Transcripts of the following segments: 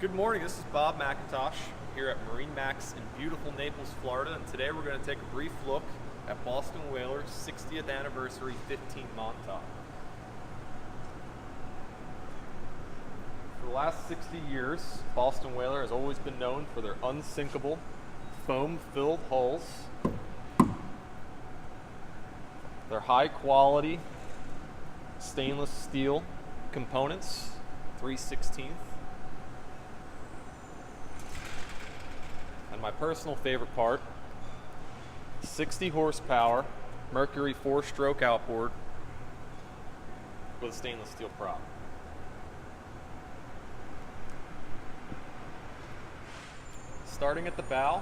Good morning, this is Bob McIntosh here at MarineMax in beautiful Naples, Florida, and today we're going to take a brief look at Boston Whaler's 60th anniversary 15 Montauk. For the last 60 years, Boston Whaler has always been known for their unsinkable, foam-filled hulls, their high-quality stainless steel components, 3/16, and my personal favorite part, 60 horsepower Mercury 4-stroke outboard with a stainless steel prop. Starting at the bow,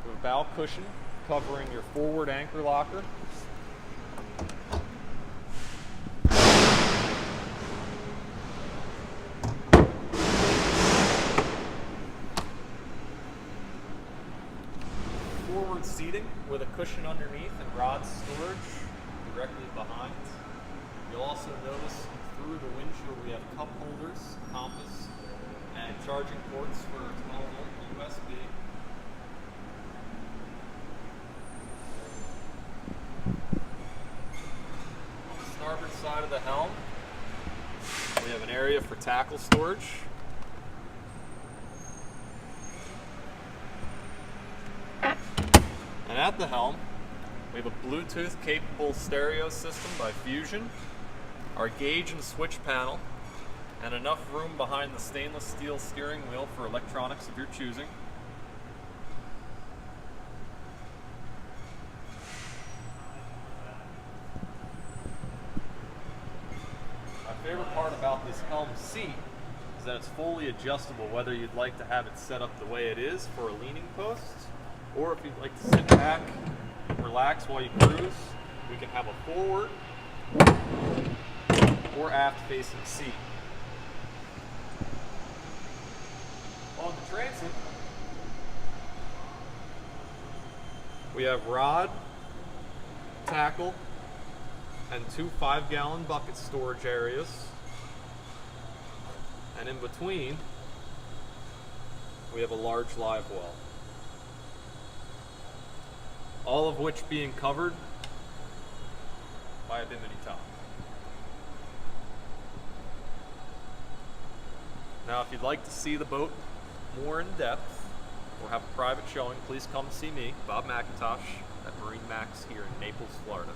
we have a bow cushion covering your forward anchor locker. Forward seating with a cushion underneath and rod storage directly behind. You'll also notice through the windshield we have cup holders, compass, and charging ports for 12-volt USB. On the starboard side of the helm, we have an area for tackle storage. And at the helm, we have a Bluetooth capable stereo system by Fusion, our gauge and switch panel, and enough room behind the stainless steel steering wheel for electronics of your choosing. My favorite part about this helm seat is that it's fully adjustable, whether you'd like to have it set up the way it is for a leaning post, or if you'd like to sit back and relax while you cruise, we can have a forward or aft facing seat. On the transom, we have rod, tackle, and two 5-gallon bucket storage areas. And in between, we have a large live well. All of which being covered by a bimini top. Now, if you'd like to see the boat more in depth or have a private showing, please come see me, Bob McIntosh, at MarineMax here in Naples, Florida.